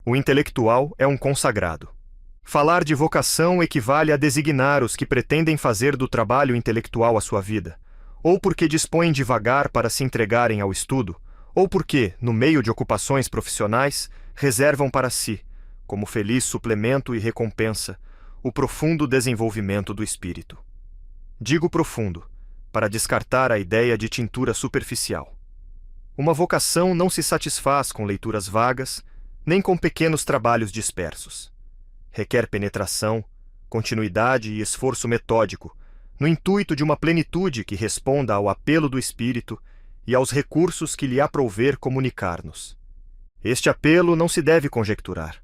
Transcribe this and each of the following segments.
O intelectual é um consagrado. Falar de vocação equivale a designar os que pretendem fazer do trabalho intelectual a sua vida, ou porque dispõem de vagar para se entregarem ao estudo, ou porque, no meio de ocupações profissionais, reservam para si, como feliz suplemento e recompensa, o profundo desenvolvimento do espírito. Digo profundo, para descartar a ideia de tintura superficial. Uma vocação não se satisfaz com leituras vagas, nem com pequenos trabalhos dispersos. Requer penetração, continuidade e esforço metódico, no intuito de uma plenitude que responda ao apelo do espírito e aos recursos que lhe aprouver comunicar-nos. Este apelo não se deve conjecturar.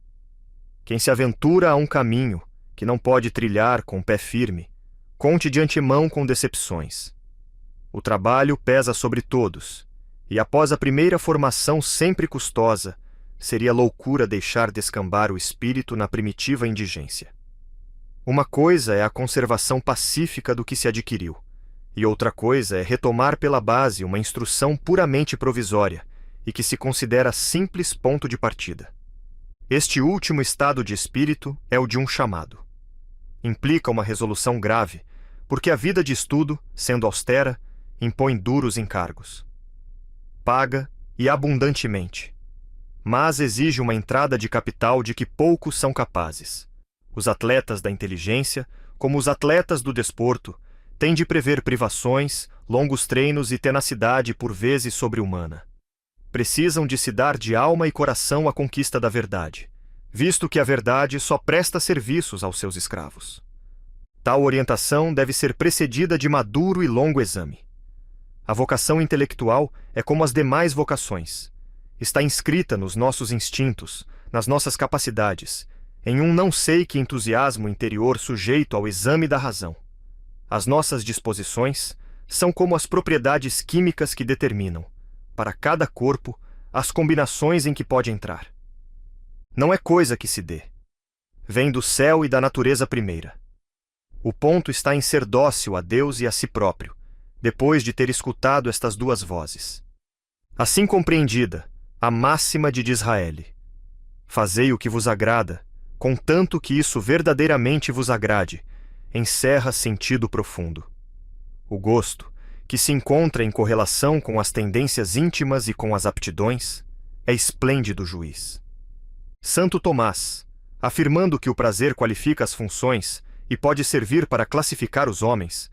Quem se aventura a um caminho que não pode trilhar com pé firme, conte de antemão com decepções. O trabalho pesa sobre todos, e após a primeira formação sempre custosa, seria loucura deixar descambar o espírito na primitiva indigência. Uma coisa é a conservação pacífica do que se adquiriu, e outra coisa é retomar pela base uma instrução puramente provisória e que se considera simples ponto de partida. Este último estado de espírito é o de um chamado. Implica uma resolução grave, porque a vida de estudo, sendo austera, impõe duros encargos. Paga e abundantemente, mas exige uma entrada de capital de que poucos são capazes. Os atletas da inteligência, como os atletas do desporto, têm de prever privações, longos treinos e tenacidade por vezes sobre-humana. Precisam de se dar de alma e coração à conquista da verdade, visto que a verdade só presta serviços aos seus escravos. Tal orientação deve ser precedida de maduro e longo exame. A vocação intelectual é como as demais vocações. Está inscrita nos nossos instintos, nas nossas capacidades, em um não sei que entusiasmo interior sujeito ao exame da razão. As nossas disposições são como as propriedades químicas que determinam, para cada corpo, as combinações em que pode entrar. Não é coisa que se dê. Vem do céu e da natureza primeira. O ponto está em ser dócil a Deus e a si próprio, depois de ter escutado estas duas vozes. Assim compreendida, a máxima de Disraeli: fazei o que vos agrada, contanto que isso verdadeiramente vos agrade, encerra sentido profundo. O gosto, que se encontra em correlação com as tendências íntimas e com as aptidões, é esplêndido juiz. Santo Tomás, afirmando que o prazer qualifica as funções e pode servir para classificar os homens,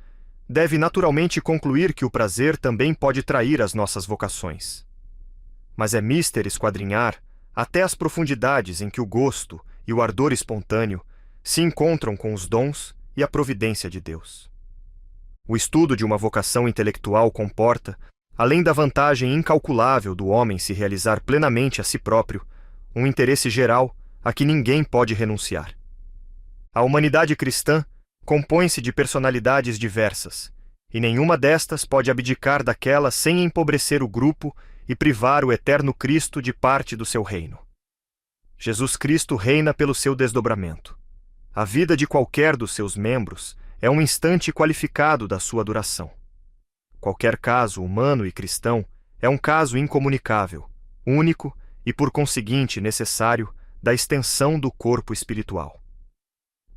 deve naturalmente concluir que o prazer também pode trair as nossas vocações. Mas é mister esquadrinhar até as profundidades em que o gosto e o ardor espontâneo se encontram com os dons e a providência de Deus. O estudo de uma vocação intelectual comporta, além da vantagem incalculável do homem se realizar plenamente a si próprio, um interesse geral a que ninguém pode renunciar. A humanidade cristã compõe-se de personalidades diversas, e nenhuma destas pode abdicar daquela sem empobrecer o grupo e privar o eterno Cristo de parte do seu reino. Jesus Cristo reina pelo seu desdobramento. A vida de qualquer dos seus membros é um instante qualificado da sua duração. Qualquer caso humano e cristão é um caso incomunicável, único e, por conseguinte, necessário da extensão do corpo espiritual.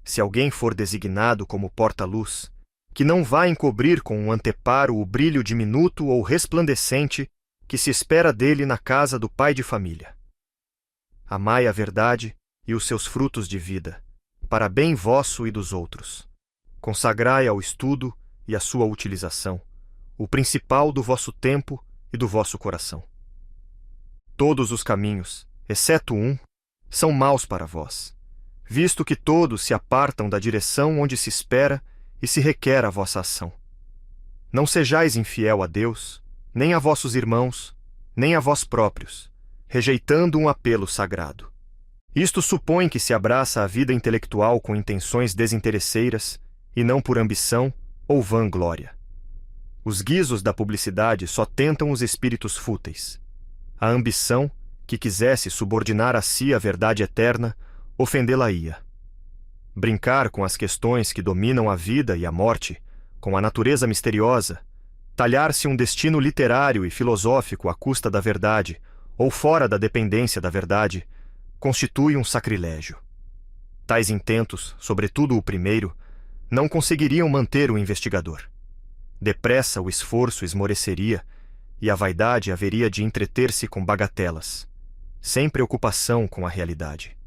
Se alguém for designado como porta-luz, que não vá encobrir com um anteparo o brilho diminuto ou resplandecente que se espera dele na casa do pai de família. Amai a verdade e os seus frutos de vida, para bem vosso e dos outros. Consagrai ao estudo e à sua utilização o principal do vosso tempo e do vosso coração. Todos os caminhos, exceto um, são maus para vós, visto que todos se apartam da direção onde se espera e se requer a vossa ação. Não sejais infiel a Deus, nem a vossos irmãos, nem a vós próprios, rejeitando um apelo sagrado. Isto supõe que se abraça a vida intelectual com intenções desinteresseiras e não por ambição ou vanglória. Os guizos da publicidade só tentam os espíritos fúteis. A ambição, que quisesse subordinar a si a verdade eterna, ofendê-la-ia. Brincar com as questões que dominam a vida e a morte, com a natureza misteriosa, talhar-se um destino literário e filosófico à custa da verdade, ou fora da dependência da verdade, constitui um sacrilégio. Tais intentos, sobretudo o primeiro, não conseguiriam manter o investigador. Depressa o esforço esmoreceria e a vaidade haveria de entreter-se com bagatelas, sem preocupação com a realidade.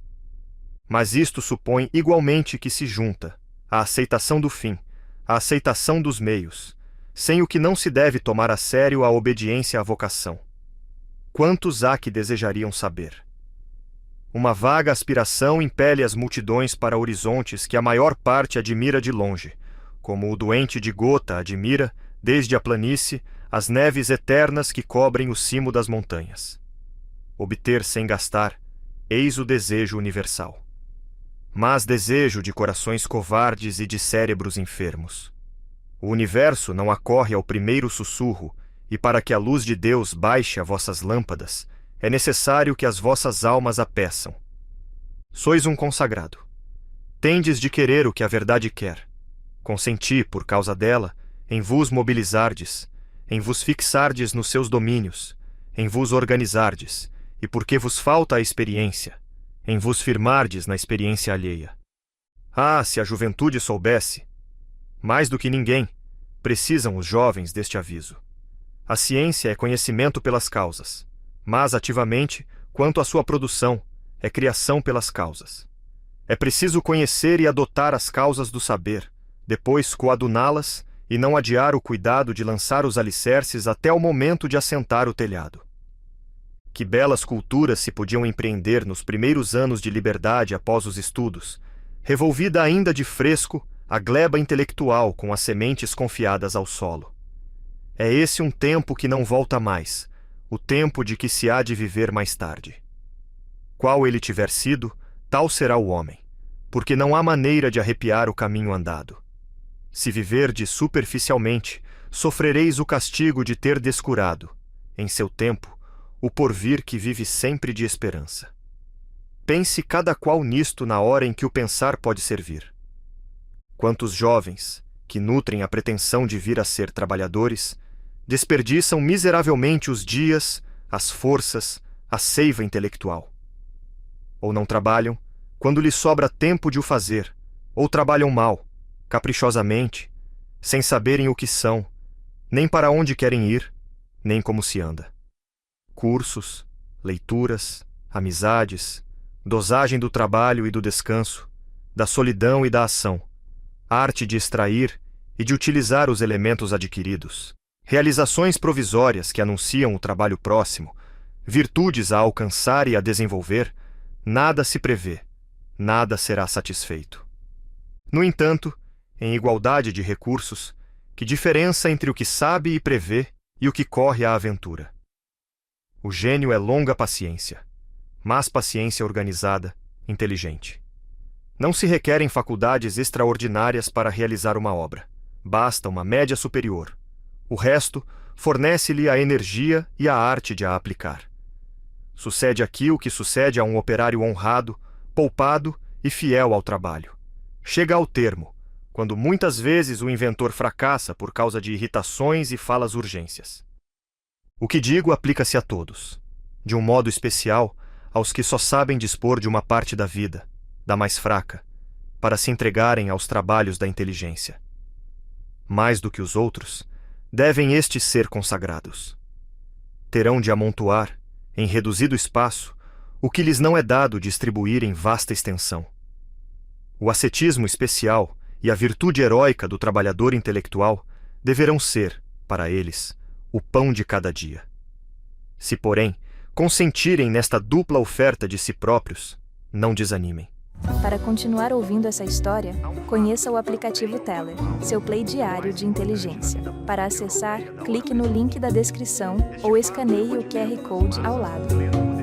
Mas isto supõe igualmente que se junta a aceitação do fim, a aceitação dos meios, sem o que não se deve tomar a sério a obediência à vocação. Quantos há que desejariam saber? Uma vaga aspiração impele as multidões para horizontes que a maior parte admira de longe, como o doente de gota admira, desde a planície, as neves eternas que cobrem o cimo das montanhas. Obter sem gastar, eis o desejo universal. Mas desejo de corações covardes e de cérebros enfermos. O universo não acorre ao primeiro sussurro, e para que a luz de Deus baixe a vossas lâmpadas, é necessário que as vossas almas a peçam. Sois um consagrado. Tendes de querer o que a verdade quer. Consenti, por causa dela, em vos mobilizardes, em vos fixardes nos seus domínios, em vos organizardes, e porque vos falta a experiência, em vos firmardes na experiência alheia. Ah, se a juventude soubesse! Mais do que ninguém, precisam os jovens deste aviso. A ciência é conhecimento pelas causas, mas ativamente, quanto à sua produção, é criação pelas causas. É preciso conhecer e adotar as causas do saber, depois coaduná-las e não adiar o cuidado de lançar os alicerces até o momento de assentar o telhado. Que belas culturas se podiam empreender nos primeiros anos de liberdade após os estudos, revolvida ainda de fresco a gleba intelectual com as sementes confiadas ao solo. É esse um tempo que não volta mais, o tempo de que se há de viver mais tarde. Qual ele tiver sido, tal será o homem, porque não há maneira de arrepiar o caminho andado. Se viverdes superficialmente, sofrereis o castigo de ter descurado, em seu tempo, o porvir que vive sempre de esperança. Pense cada qual nisto na hora em que o pensar pode servir. Quantos jovens, que nutrem a pretensão de vir a ser trabalhadores, desperdiçam miseravelmente os dias, as forças, a seiva intelectual. Ou não trabalham, quando lhes sobra tempo de o fazer, ou trabalham mal, caprichosamente, sem saberem o que são, nem para onde querem ir, nem como se anda. Cursos, leituras, amizades, dosagem do trabalho e do descanso, da solidão e da ação, arte de extrair e de utilizar os elementos adquiridos, realizações provisórias que anunciam o trabalho próximo, virtudes a alcançar e a desenvolver, nada se prevê, nada será satisfeito. No entanto, em igualdade de recursos, que diferença entre o que sabe e prevê e o que corre à aventura? O gênio é longa paciência, mas paciência organizada, inteligente. Não se requerem faculdades extraordinárias para realizar uma obra. Basta uma média superior. O resto fornece-lhe a energia e a arte de a aplicar. Sucede aqui o que sucede a um operário honrado, poupado e fiel ao trabalho. Chega ao termo, quando muitas vezes o inventor fracassa por causa de irritações e falas urgências. O que digo aplica-se a todos, de um modo especial aos que só sabem dispor de uma parte da vida, da mais fraca, para se entregarem aos trabalhos da inteligência. Mais do que os outros, devem estes ser consagrados. Terão de amontoar, em reduzido espaço, o que lhes não é dado distribuir em vasta extensão. O ascetismo especial e a virtude heróica do trabalhador intelectual deverão ser, para eles, o pão de cada dia. Se, porém, consentirem nesta dupla oferta de si próprios, não desanimem. Para continuar ouvindo essa história, conheça o aplicativo Teller, seu play diário de inteligência. Para acessar, clique no link da descrição ou escaneie o QR Code ao lado.